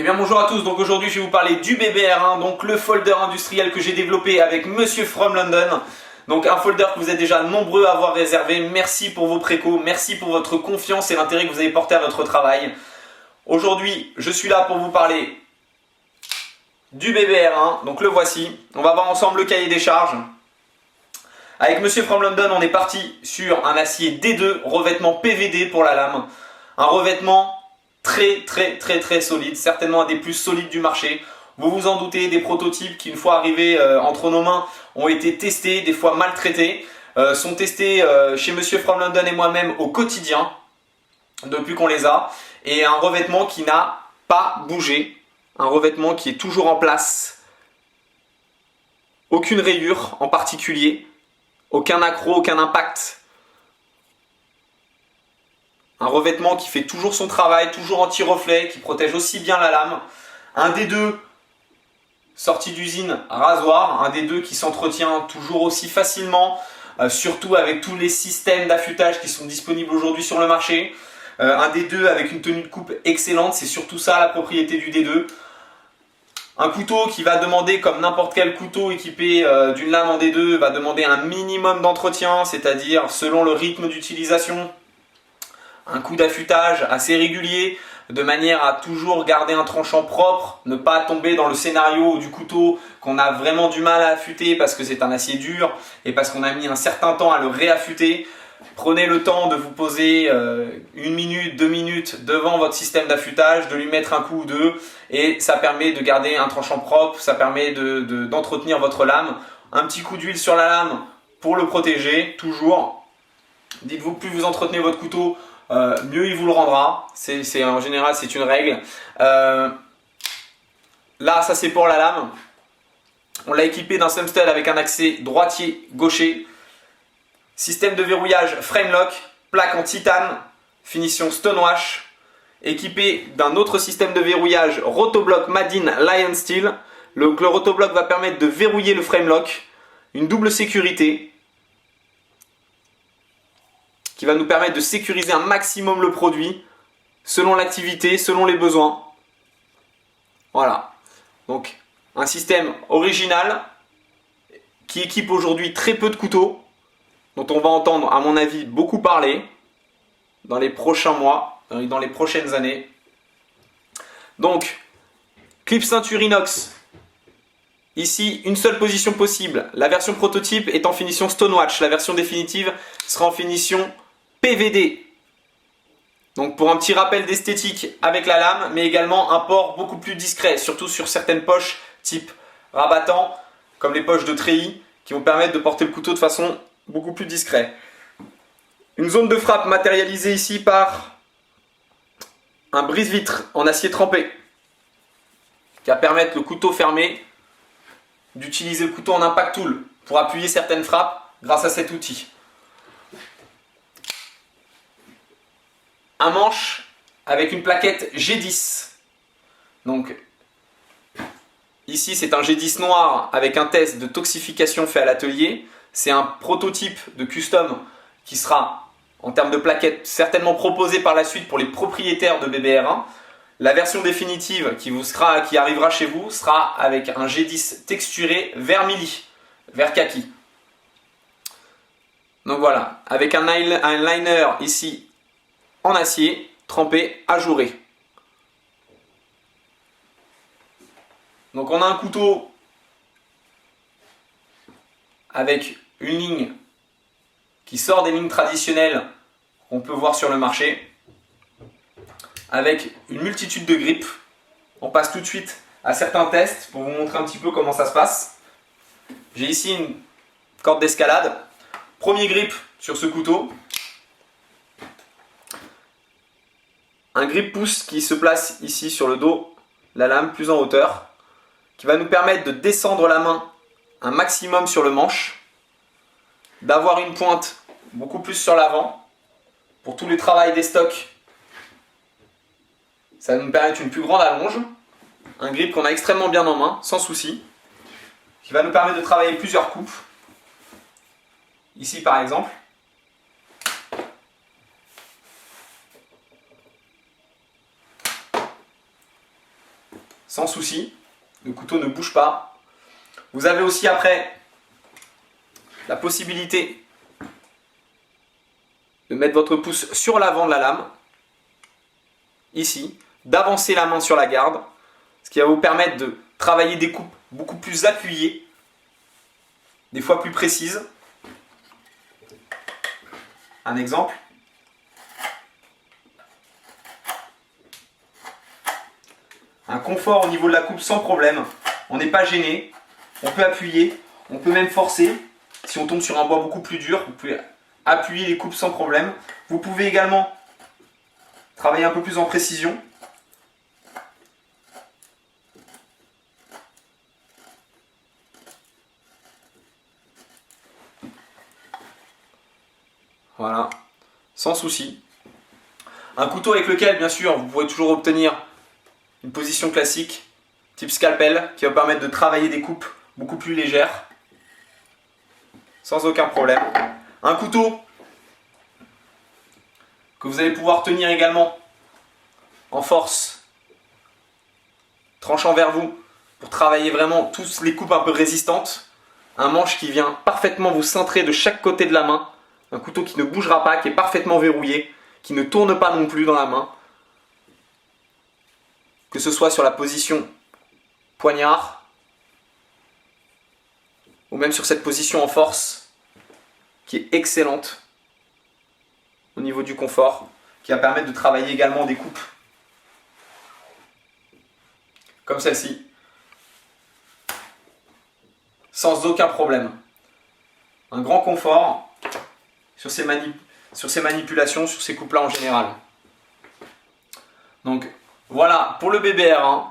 Eh bien bonjour à tous, donc aujourd'hui je vais vous parler du BBR1, donc le folder industriel que j'ai développé avec Monsieur From London. Donc un folder que vous êtes déjà nombreux à avoir réservé. Merci pour vos précos, merci pour votre confiance et l'intérêt que vous avez porté à notre travail. Aujourd'hui je suis là pour vous parler du BBR1, donc le voici. On va voir ensemble le cahier des charges. Avec Monsieur From London, on est parti sur un acier D2, revêtement PVD pour la lame. Un revêtement très solide, certainement un des plus solides du marché. Vous vous en doutez, des prototypes qui une fois arrivés entre nos mains ont été testés, des fois maltraités, sont testés chez Monsieur From London et moi-même au quotidien depuis qu'on les a. Et un revêtement qui n'a pas bougé, un revêtement qui est toujours en place, aucune rayure en particulier, aucun accroc, aucun impact. Un revêtement qui fait toujours son travail, toujours anti-reflet, qui protège aussi bien la lame. Un D2 sorti d'usine rasoir, un D2 qui s'entretient toujours aussi facilement, surtout avec tous les systèmes d'affûtage qui sont disponibles aujourd'hui sur le marché. Un D2 avec une tenue de coupe excellente, c'est surtout ça la propriété du D2. Un couteau qui va demander, comme n'importe quel couteau équipé d'une lame en D2, va demander un minimum d'entretien, c'est-à-dire selon le rythme d'utilisation, un coup d'affûtage assez régulier, de manière à toujours garder un tranchant propre, ne pas tomber dans le scénario du couteau qu'on a vraiment du mal à affûter parce que c'est un acier dur et parce qu'on a mis un certain temps à le réaffûter. Prenez le temps de vous poser 1 minute, 2 minutes devant votre système d'affûtage, de lui mettre un coup ou deux et ça permet de garder un tranchant propre, ça permet d'entretenir votre lame. Un petit coup d'huile sur la lame pour le protéger, toujours. Dites-vous que plus vous entretenez votre couteau, mieux il vous le rendra. En général, c'est une règle. Là, ça c'est pour la lame. On l'a équipé d'un Sumstud avec un accès droitier-gaucher. Système de verrouillage Framelock, plaque en titane, finition Stonewash. Équipé d'un autre système de verrouillage Rotoblock Madin Lion Steel. Le Rotoblock va permettre de verrouiller le Framelock. Une double sécurité qui va nous permettre de sécuriser un maximum le produit selon l'activité, selon les besoins. Voilà. Donc, un système original qui équipe aujourd'hui très peu de couteaux, dont on va entendre, à mon avis, beaucoup parler dans les prochains mois, dans les prochaines années. Donc, clip ceinture inox. Ici, une seule position possible. La version prototype est en finition Stonewash. La version définitive sera en finition PVD. Donc pour un petit rappel d'esthétique avec la lame, mais également un port beaucoup plus discret, surtout sur certaines poches type rabattant, comme les poches de treillis, qui vont permettre de porter le couteau de façon beaucoup plus discrète. Une zone de frappe matérialisée ici par un brise-vitre en acier trempé, qui va permettre le couteau fermé d'utiliser le couteau en impact tool pour appuyer certaines frappes grâce à cet outil. Un manche avec une plaquette G10. Donc ici c'est un G10 noir avec un test de toxification fait à l'atelier. C'est un prototype de custom qui sera en termes de plaquette certainement proposé par la suite pour les propriétaires de BBR1. La version définitive qui arrivera chez vous sera avec un G10 texturé vermili, vert kaki. Donc voilà, avec un liner ici en acier, trempé, ajouré. Donc on a un couteau avec une ligne qui sort des lignes traditionnelles qu'on peut voir sur le marché, avec une multitude de grippes. On passe tout de suite à certains tests pour vous montrer un petit peu comment ça se passe. J'ai ici une corde d'escalade. Premier grip sur ce couteau. Un grip pouce qui se place ici sur le dos, la lame plus en hauteur, qui va nous permettre de descendre la main un maximum sur le manche, d'avoir une pointe beaucoup plus sur l'avant pour tous les travails des stocks. Ça va nous permettre une plus grande allonge, un grip qu'on a extrêmement bien en main, sans souci, qui va nous permettre de travailler plusieurs coupes. Ici par exemple. sans souci. Le couteau ne bouge pas. Vous avez aussi après la possibilité de mettre votre pouce sur l'avant de la lame, ici, d'avancer la main sur la garde, ce qui va vous permettre de travailler des coupes beaucoup plus appuyées, des fois plus précises. Un exemple. Un confort au niveau de la coupe sans problème. On n'est pas gêné. On peut appuyer. On peut même forcer. Si on tombe sur un bois beaucoup plus dur, vous pouvez appuyer les coupes sans problème. Vous pouvez également travailler un peu plus en précision. Voilà, sans souci. Un couteau avec lequel, bien sûr, vous pourrez toujours obtenir une position classique, type scalpel, qui va permettre de travailler des coupes beaucoup plus légères, sans aucun problème. Un couteau que vous allez pouvoir tenir également en force, tranchant vers vous, pour travailler vraiment toutes les coupes un peu résistantes. Un manche qui vient parfaitement vous cintrer de chaque côté de la main. Un couteau qui ne bougera pas, qui est parfaitement verrouillé, qui ne tourne pas non plus dans la main. Que ce soit sur la position poignard, ou même sur cette position en force, qui est excellente au niveau du confort, qui va permettre de travailler également des coupes comme celle-ci, sans aucun problème. Un grand confort sur ces manipulations, sur ces coupes-là en général. Donc voilà pour le BBR1.